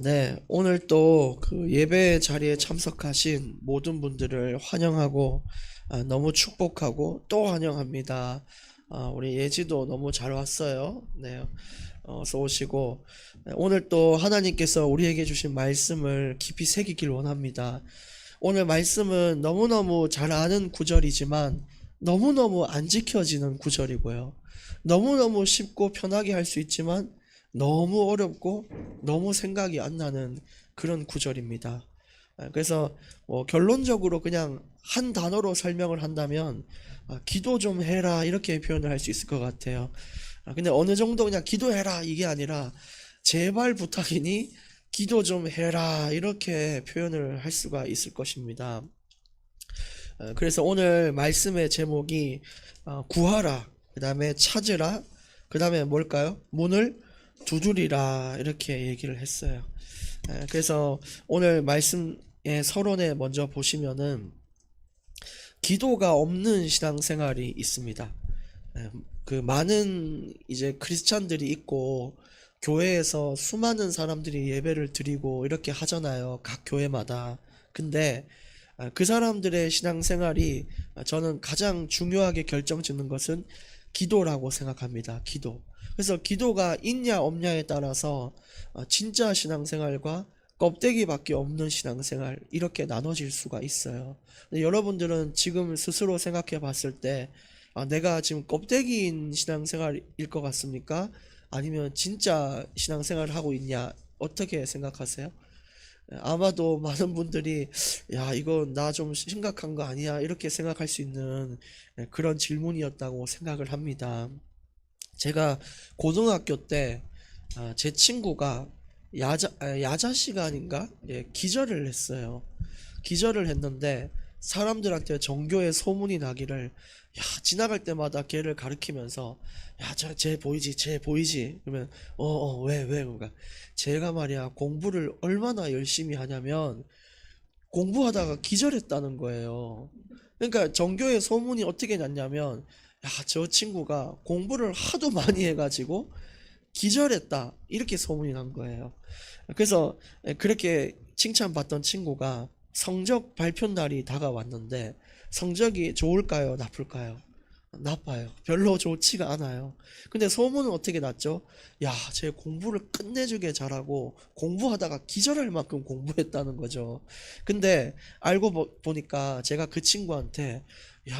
네. 오늘 또 그 예배 자리에 참석하신 모든 분들을 환영하고 너무 축복하고 또 환영합니다. 우리 예지도 너무 잘 왔어요. 네. 어서 오시고 오늘 또 하나님께서 우리에게 주신 말씀을 깊이 새기길 원합니다. 오늘 말씀은 너무너무 잘 아는 구절이지만 너무너무 안 지켜지는 구절이고요. 너무너무 쉽고 편하게 할 수 있지만 너무 어렵고 너무 생각이 안 나는 그런 구절입니다. 그래서 뭐 결론적으로 그냥 한 단어로 설명을 한다면 기도 좀 해라 이렇게 표현을 할 수 있을 것 같아요. 근데 어느 정도 그냥 기도해라 이게 아니라 제발 부탁이니 기도 좀 해라 이렇게 표현을 할 수가 있을 것입니다. 그래서 오늘 말씀의 제목이 구하라, 그 다음에 찾으라, 그 다음에 뭘까요? 문을 두드리라 이렇게 얘기를 했어요. 그래서 오늘 말씀의 서론에 먼저 보시면은 기도가 없는 신앙생활이 있습니다. 그 많은 이제 크리스찬들이 있고 교회에서 수많은 사람들이 예배를 드리고 이렇게 하잖아요. 각 교회마다. 근데 그 사람들의 신앙생활이 저는 가장 중요하게 결정짓는 것은 기도라고 생각합니다. 기도. 그래서 기도가 있냐 없냐에 따라서 진짜 신앙생활과 껍데기밖에 없는 신앙생활 이렇게 나눠질 수가 있어요. 근데 여러분들은 지금 스스로 생각해 봤을 때 내가 지금 껍데기인 신앙생활일 것 같습니까? 아니면 진짜 신앙생활을 하고 있냐? 어떻게 생각하세요? 아마도 많은 분들이 야 이거 나 좀 심각한 거 아니야 이렇게 생각할 수 있는 그런 질문이었다고 생각을 합니다. 제가 고등학교 때 제 친구가 야자 시간인가 기절을 했어요. 기절을 했는데 사람들한테 전교에 소문이 나기를 지나갈 때마다 걔를 가리키면서 쟤 보이지 쟤 보이지 그러면 왜 그러니까 제가 말이야 공부를 얼마나 열심히 하냐면 공부하다가 기절했다는 거예요. 그러니까 전교에 소문이 어떻게 났냐면 저 친구가 공부를 하도 많이 해가지고 기절했다 이렇게 소문이 난 거예요. 그래서 그렇게 칭찬받던 친구가 성적 발표 날이 다가왔는데 성적이 좋을까요 나쁠까요? 나빠요. 별로 좋지가 않아요. 근데 소문은 어떻게 났죠? 쟤 공부를 끝내주게 잘하고 공부하다가 기절할 만큼 공부했다는 거죠. 근데 알고 보니까 제가 그 친구한테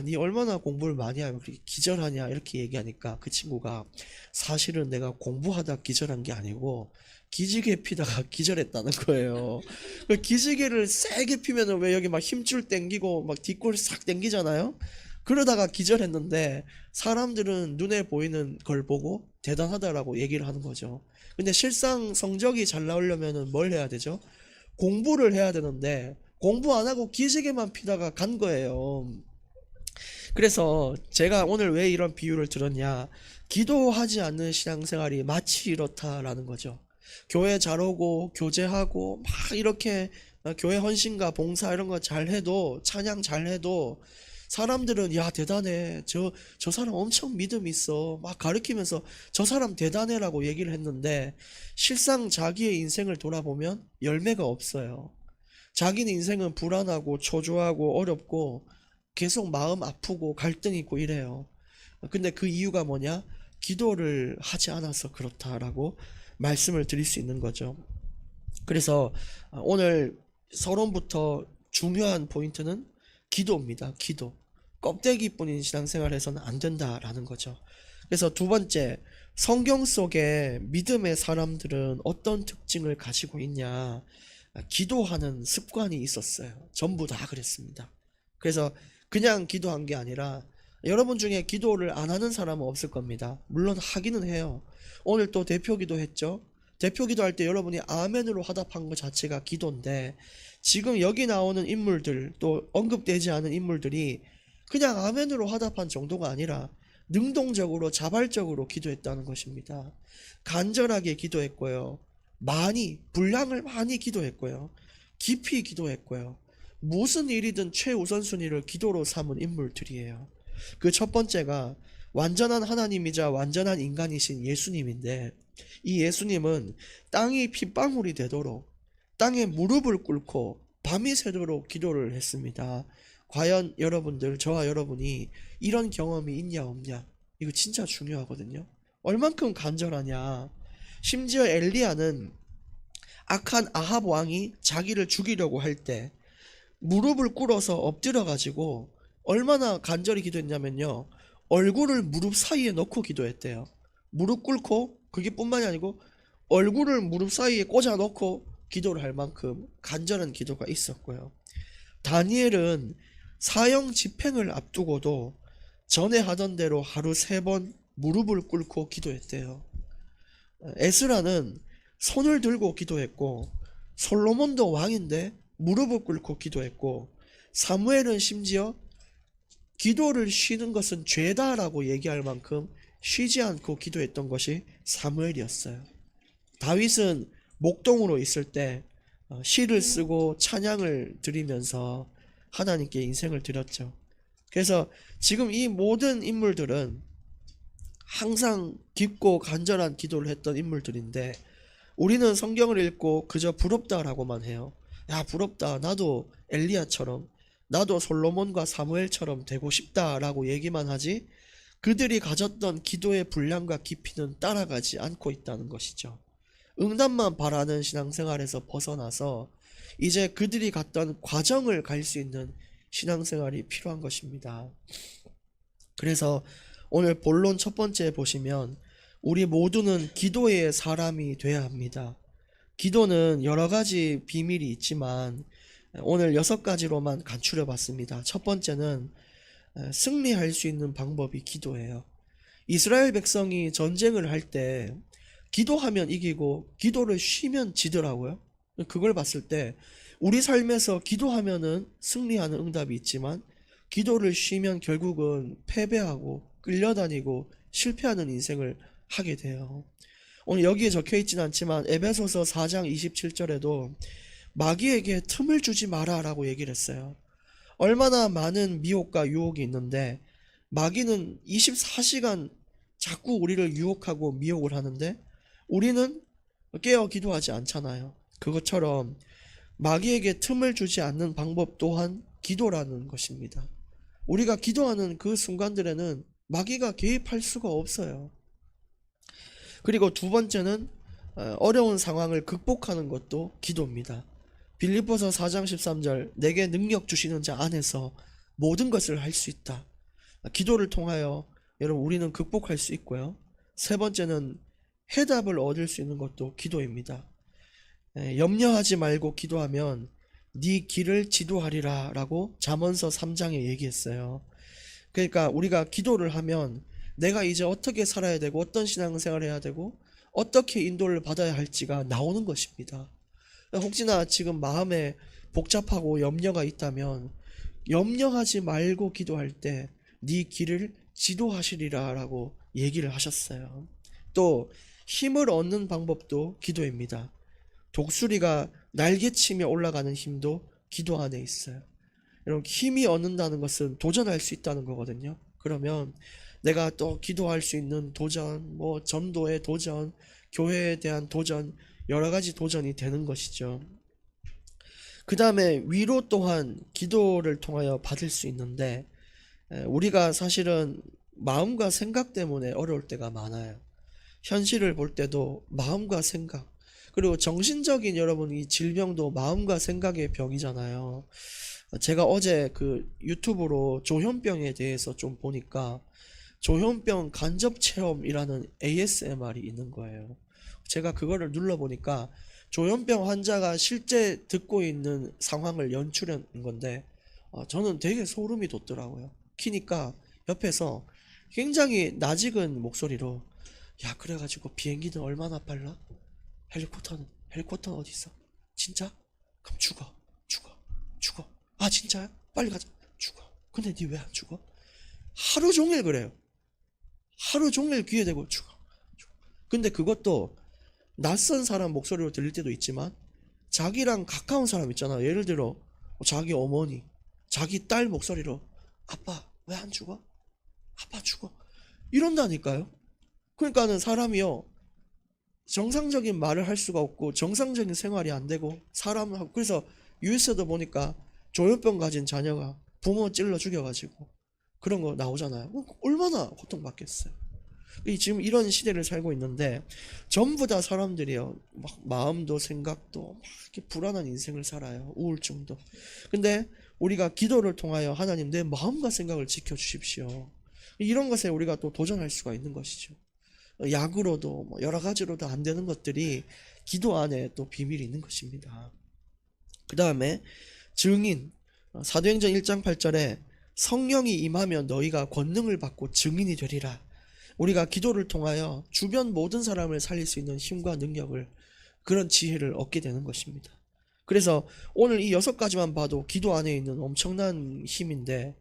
니 얼마나 공부를 많이 하면 그렇게 기절하냐 이렇게 얘기하니까 그 친구가 사실은 내가 공부하다 기절한 게 아니고 기지개 피다가 기절했다는 거예요. 그 기지개를 세게 피면은 왜 여기 막 힘줄 땡기고 막 뒷골 싹 땡기잖아요. 그러다가 기절했는데 사람들은 눈에 보이는 걸 보고 대단하다라고 얘기를 하는 거죠. 근데 실상 성적이 잘 나오려면은 뭘 해야 되죠? 공부를 해야 되는데 공부 안 하고 기지개만 피다가 간 거예요. 그래서 제가 오늘 왜 이런 비유를 들었냐? 기도하지 않는 신앙생활이 마치 이렇다라는 거죠. 교회 잘 오고 교제하고 막 이렇게 교회 헌신과 봉사 이런 거 잘 해도 찬양 잘 해도 사람들은 대단해 저 사람 엄청 믿음 있어 막 가르치면서 저 사람 대단해라고 얘기를 했는데 실상 자기의 인생을 돌아보면 열매가 없어요. 자기는 인생은 불안하고 초조하고 어렵고 계속 마음 아프고 갈등 있고 이래요. 근데 그 이유가 뭐냐? 기도를 하지 않아서 그렇다라고 말씀을 드릴 수 있는 거죠. 그래서 오늘 서론부터 중요한 포인트는 기도입니다. 기도. 껍데기뿐인 신앙생활에서는 안 된다라는 거죠. 그래서 두 번째, 성경 속에 믿음의 사람들은 어떤 특징을 가지고 있냐? 기도하는 습관이 있었어요. 전부 다 그랬습니다. 그래서 그냥 기도한 게 아니라 여러분 중에 기도를 안 하는 사람은 없을 겁니다. 물론 하기는 해요. 오늘 또 대표 기도했죠. 대표 기도할 때 여러분이 아멘으로 화답한 것 자체가 기도인데 지금 여기 나오는 인물들 또 언급되지 않은 인물들이 그냥 아멘으로 화답한 정도가 아니라 능동적으로 자발적으로 기도했다는 것입니다. 간절하게 기도했고요. 분량을 많이 기도했고요. 깊이 기도했고요. 무슨 일이든 최우선순위를 기도로 삼은 인물들이에요. 그 첫 번째가 완전한 하나님이자 완전한 인간이신 예수님인데, 이 예수님은 땅이 핏방울이 되도록 땅에 무릎을 꿇고 밤이 새도록 기도를 했습니다. 과연 여러분들, 저와 여러분이 이런 경험이 있냐 없냐, 이거 진짜 중요하거든요. 얼만큼 간절하냐. 심지어 엘리야는 악한 아합 왕이 자기를 죽이려고 할 때 무릎을 꿇어서 엎드려 가지고 얼마나 간절히 기도했냐면요, 얼굴을 무릎 사이에 넣고 기도했대요. 무릎 꿇고, 그게 뿐만이 아니고 얼굴을 무릎 사이에 꽂아 넣고 기도를 할 만큼 간절한 기도가 있었고요. 다니엘은 사형 집행을 앞두고도 전에 하던 대로 하루 3번 무릎을 꿇고 기도했대요. 에스라는 손을 들고 기도했고, 솔로몬도 왕인데 무릎을 꿇고 기도했고, 사무엘은 심지어 기도를 쉬는 것은 죄다라고 얘기할 만큼 쉬지 않고 기도했던 것이 사무엘이었어요. 다윗은 목동으로 있을 때 시를 쓰고 찬양을 드리면서 하나님께 인생을 드렸죠. 그래서 지금 이 모든 인물들은 항상 깊고 간절한 기도를 했던 인물들인데, 우리는 성경을 읽고 그저 부럽다라고만 해요. 야, 부럽다. 나도 엘리야처럼, 나도 솔로몬과 사무엘처럼 되고 싶다라고 얘기만 하지, 그들이 가졌던 기도의 분량과 깊이는 따라가지 않고 있다는 것이죠. 응답만 바라는 신앙생활에서 벗어나서 이제 그들이 갔던 과정을 갈 수 있는 신앙생활이 필요한 것입니다. 그래서 오늘 본론 첫 번째 보시면, 우리 모두는 기도의 사람이 돼야 합니다. 기도는 여러 가지 비밀이 있지만 오늘 6가지로만 간추려 봤습니다. 첫 번째는 승리할 수 있는 방법이 기도예요. 이스라엘 백성이 전쟁을 할 때 기도하면 이기고 기도를 쉬면 지더라고요. 그걸 봤을 때 우리 삶에서 기도하면은 승리하는 응답이 있지만, 기도를 쉬면 결국은 패배하고 끌려다니고 실패하는 인생을 하게 돼요. 오늘 여기에 적혀 있지는 않지만 에베소서 4장 27절에도 마귀에게 틈을 주지 마라 라고 얘기를 했어요. 얼마나 많은 미혹과 유혹이 있는데, 마귀는 24시간 자꾸 우리를 유혹하고 미혹을 하는데 우리는 깨어 기도하지 않잖아요. 그것처럼 마귀에게 틈을 주지 않는 방법 또한 기도라는 것입니다. 우리가 기도하는 그 순간들에는 마귀가 개입할 수가 없어요. 그리고 두 번째는 어려운 상황을 극복하는 것도 기도입니다. 빌립보서 4장 13절, 내게 능력 주시는 자 안에서 모든 것을 할 수 있다. 기도를 통하여 여러분 우리는 극복할 수 있고요. 세 번째는 해답을 얻을 수 있는 것도 기도입니다. 염려하지 말고 기도하면 네 길을 지도하리라 라고 잠언서 3장에 얘기했어요. 그러니까 우리가 기도를 하면 내가 이제 어떻게 살아야 되고 어떤 신앙생활을 해야 되고 어떻게 인도를 받아야 할지가 나오는 것입니다. 혹시나 지금 마음에 복잡하고 염려가 있다면 염려하지 말고 기도할 때 네 길을 지도하시리라 라고 얘기를 하셨어요. 또 힘을 얻는 방법도 기도입니다. 독수리가 날개치며 올라가는 힘도 기도 안에 있어요. 여러분, 힘이 얻는다는 것은 도전할 수 있다는 거거든요. 그러면 내가 또 기도할 수 있는 도전, 전도의 도전, 교회에 대한 도전, 여러 가지 도전이 되는 것이죠. 그 다음에 위로 또한 기도를 통하여 받을 수 있는데, 우리가 사실은 마음과 생각 때문에 어려울 때가 많아요. 현실을 볼 때도 마음과 생각, 그리고 정신적인 여러분 이 질병도 마음과 생각의 병이잖아요. 제가 어제 그 유튜브로 조현병에 대해서 좀 보니까 조현병 간접 체험이라는 ASMR이 있는 거예요. 제가 그거를 눌러보니까 조현병 환자가 실제 듣고 있는 상황을 연출한 건데 저는 되게 소름이 돋더라고요. 키니까 옆에서 굉장히 낯익은 목소리로, 야, 그래가지고 비행기는 얼마나 빨라? 헬리콥터는 어디 있어? 진짜? 그럼 죽어. 아, 진짜야? 빨리 가자. 죽어. 근데 니 왜 안 죽어? 하루 종일 그래요. 하루 종일 귀에 대고 죽어. 근데 그것도 낯선 사람 목소리로 들릴 때도 있지만 자기랑 가까운 사람 있잖아. 예를 들어 자기 어머니, 자기 딸 목소리로, 아빠 왜 안 죽어? 아빠 죽어. 이런다니까요. 그러니까는 사람이요, 정상적인 말을 할 수가 없고 정상적인 생활이 안 되고 사람하고, 그래서 뉴스에도 보니까 조현병 가진 자녀가 부모 찔러 죽여가지고 그런 거 나오잖아요. 얼마나 고통받겠어요. 지금 이런 시대를 살고 있는데 전부 다 사람들이요, 막 마음도 생각도 막 이렇게 불안한 인생을 살아요. 우울증도. 근데 우리가 기도를 통하여 하나님 내 마음과 생각을 지켜주십시오, 이런 것에 우리가 또 도전할 수가 있는 것이죠. 약으로도 뭐 여러 가지로도 안 되는 것들이 기도 안에 또 비밀이 있는 것입니다. 그 다음에 증인, 사도행전 1장 8절에 성령이 임하면 너희가 권능을 받고 증인이 되리라. 우리가 기도를 통하여 주변 모든 사람을 살릴 수 있는 힘과 능력을, 그런 지혜를 얻게 되는 것입니다. 그래서 오늘 이 6가지만 봐도 기도 안에 있는 엄청난 힘인데,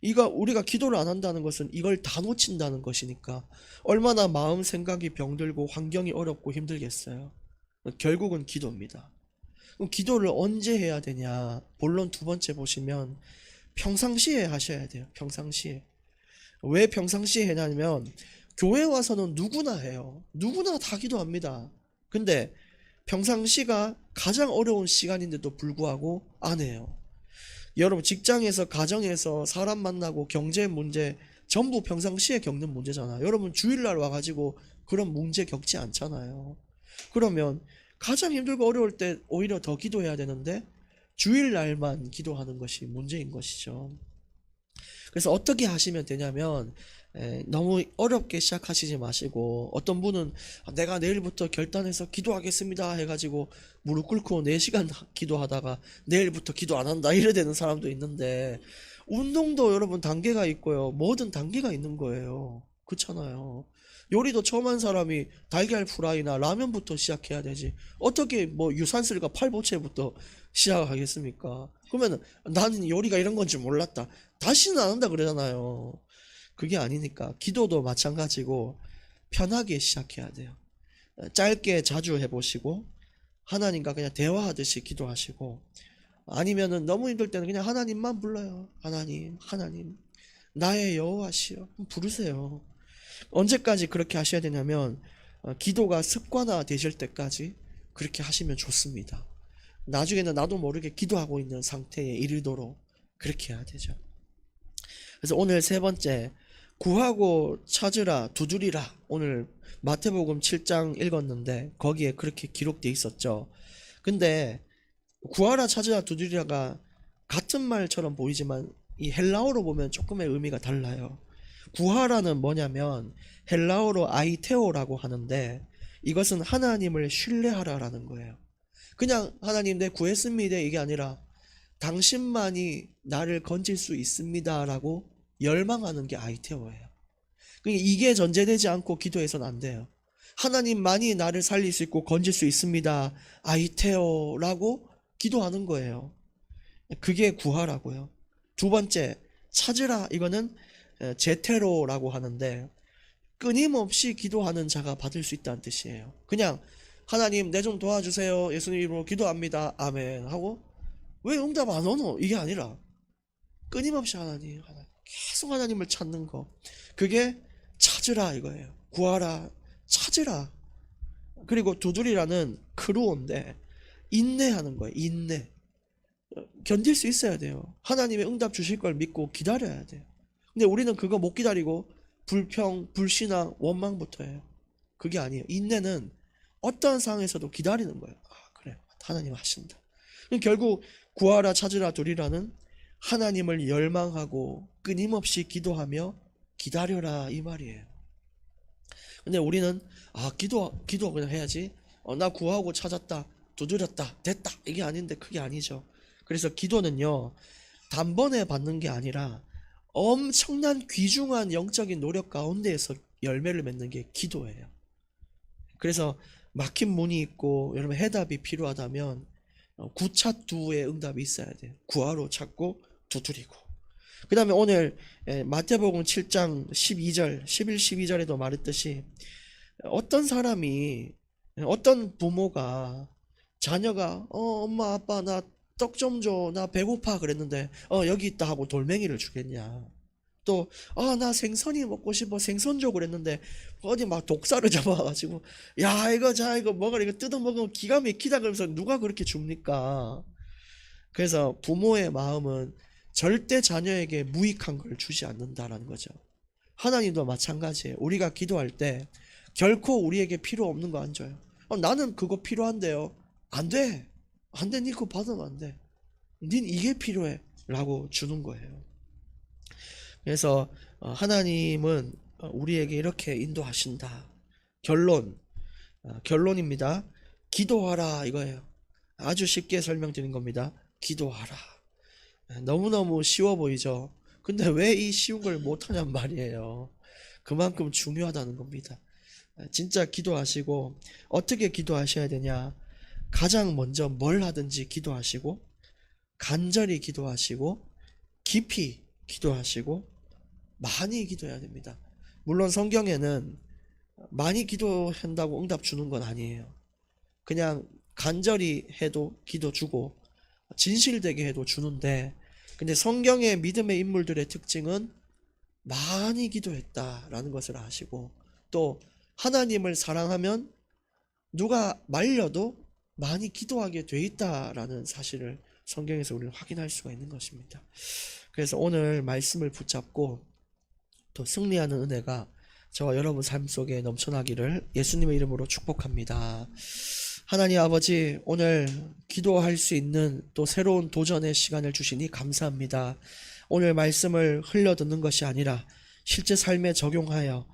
이거 우리가 기도를 안 한다는 것은 이걸 다 놓친다는 것이니까 얼마나 마음 생각이 병들고 환경이 어렵고 힘들겠어요. 결국은 기도입니다. 그럼 기도를 언제 해야 되냐? 본론 2번째 보시면 평상시에 하셔야 돼요. 평상시에. 왜 평상시에 해냐면 교회 와서는 누구나 해요. 누구나 다 기도합니다. 근데 평상시가 가장 어려운 시간인데도 불구하고 안 해요. 여러분 직장에서, 가정에서 사람 만나고 경제 문제 전부 평상시에 겪는 문제잖아요. 여러분 주일날 와가지고 그런 문제 겪지 않잖아요. 그러면 가장 힘들고 어려울 때 오히려 더 기도해야 되는데 주일날만 기도하는 것이 문제인 것이죠. 그래서 어떻게 하시면 되냐면, 너무 어렵게 시작하시지 마시고, 어떤 분은 내가 내일부터 결단해서 기도하겠습니다 해가지고 무릎 꿇고 4시간 기도하다가 내일부터 기도 안 한다 이래 되는 사람도 있는데, 운동도 여러분 단계가 있고요, 뭐든 단계가 있는 거예요. 그렇잖아요. 요리도 처음 한 사람이 달걀 프라이나 라면부터 시작해야 되지, 어떻게 뭐 유산슬과 팔보채부터 시작하겠습니까? 그러면 나는 요리가 이런 건지 몰랐다, 다시는 안 한다 그러잖아요. 그게 아니니까 기도도 마찬가지고 편하게 시작해야 돼요. 짧게 자주 해보시고 하나님과 그냥 대화하듯이 기도하시고, 아니면은 너무 힘들 때는 그냥 하나님만 불러요. 하나님, 하나님, 나의 여호와시여 부르세요. 언제까지 그렇게 하셔야 되냐면 기도가 습관화 되실 때까지 그렇게 하시면 좋습니다. 나중에는 나도 모르게 기도하고 있는 상태에 이르도록 그렇게 해야 되죠. 그래서 오늘 3번째, 구하고 찾으라 두드리라. 오늘 마태복음 7장 읽었는데 거기에 그렇게 기록되어 있었죠. 근데 구하라 찾으라 두드리라가 같은 말처럼 보이지만 이 헬라어로 보면 조금의 의미가 달라요. 구하라는 뭐냐면 헬라어로 아이테오라고 하는데, 이것은 하나님을 신뢰하라라는 거예요. 그냥 하나님 내 구했습니다 이게 아니라 당신만이 나를 건질 수 있습니다라고 열망하는 게 아이테오예요. 그러니까 이게 전제되지 않고 기도해서는 안 돼요. 하나님만이 나를 살릴 수 있고 건질 수 있습니다, 아이테오라고 기도하는 거예요. 그게 구하라고요. 2번째, 찾으라. 이거는 제테로라고 하는데 끊임없이 기도하는 자가 받을 수 있다는 뜻이에요. 그냥 하나님 내 좀 도와주세요 예수님 이름으로 기도합니다 아멘 하고 왜 응답 안 오노 이게 아니라 끊임없이 하나님, 하나님, 계속 하나님을 찾는 거, 그게 찾으라 이거예요. 구하라, 찾으라. 그리고 두드리라는 크루온데 인내하는 거예요. 인내. 견딜 수 있어야 돼요. 하나님의 응답 주실 걸 믿고 기다려야 돼요. 근데 우리는 그거 못 기다리고 불평, 불신앙, 원망부터 해요. 그게 아니에요. 인내는 어떠한 상황에서도 기다리는 거예요. 아, 그래, 하나님 하신다. 결국 구하라, 찾으라, 두리라는 하나님을 열망하고 끊임없이 기도하며 기다려라 이 말이에요. 근데 우리는 기도 그냥 해야지, 나 구하고 찾았다, 두드렸다, 됐다, 이게 아닌데 그게 아니죠. 그래서 기도는요, 단번에 받는 게 아니라 엄청난 귀중한 영적인 노력 가운데에서 열매를 맺는 게 기도예요. 그래서 막힌 문이 있고 여러분 해답이 필요하다면 구차두의 응답이 있어야 돼요. 구하러 찾고 두드리고. 그 다음에 오늘 마태복음 7장 12절 11, 12절에도 말했듯이 어떤 사람이, 어떤 부모가 자녀가 엄마 아빠 나 떡 좀 줘, 나 배고파 그랬는데 여기 있다 하고 돌멩이를 주겠냐. 또 나 생선이 먹고 싶어 생선줘 그랬는데 어디 막 독사를 잡아가지고 야 이거 자 이거 먹으라 이거 뜯어 먹으면 기가 막히다 그러면서 누가 그렇게 줍니까? 그래서 부모의 마음은 절대 자녀에게 무익한 걸 주지 않는다라는 거죠. 하나님도 마찬가지예요. 우리가 기도할 때 결코 우리에게 필요 없는 거 안 줘요. 나는 그거 필요한데요. 안 돼. 안 돼. 니 그거 받으면 안 돼. 닌 이게 필요해. 라고 주는 거예요. 그래서 하나님은 우리에게 이렇게 인도하신다. 결론입니다. 기도하라 이거예요. 아주 쉽게 설명드린 겁니다. 기도하라. 너무너무 쉬워 보이죠? 근데 왜 이 쉬운 걸 못하냔 말이에요. 그만큼 중요하다는 겁니다. 진짜 기도하시고 어떻게 기도하셔야 되냐? 가장 먼저 뭘 하든지 기도하시고 간절히 기도하시고 깊이 기도하시고 많이 기도해야 됩니다. 물론 성경에는 많이 기도한다고 응답 주는 건 아니에요. 그냥 간절히 해도 기도 주고 진실되게 해도 주는데, 근데 성경의 믿음의 인물들의 특징은 많이 기도했다라는 것을 아시고 또 하나님을 사랑하면 누가 말려도 많이 기도하게 돼 있다라는 사실을 성경에서 우리는 확인할 수가 있는 것입니다. 그래서 오늘 말씀을 붙잡고 또 승리하는 은혜가 저와 여러분 삶 속에 넘쳐나기를 예수님의 이름으로 축복합니다. 하나님 아버지, 오늘 기도할 수 있는 또 새로운 도전의 시간을 주시니 감사합니다. 오늘 말씀을 흘려듣는 것이 아니라 실제 삶에 적용하여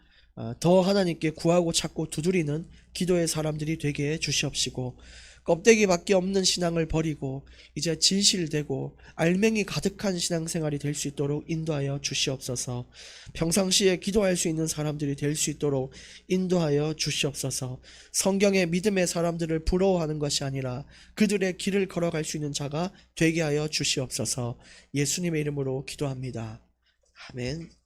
더 하나님께 구하고 찾고 두드리는 기도의 사람들이 되게 해 주시옵시고, 껍데기밖에 없는 신앙을 버리고 이제 진실되고 알맹이 가득한 신앙생활이 될 수 있도록 인도하여 주시옵소서. 평상시에 기도할 수 있는 사람들이 될 수 있도록 인도하여 주시옵소서. 성경의 믿음의 사람들을 부러워하는 것이 아니라 그들의 길을 걸어갈 수 있는 자가 되게 하여 주시옵소서. 예수님의 이름으로 기도합니다. 아멘.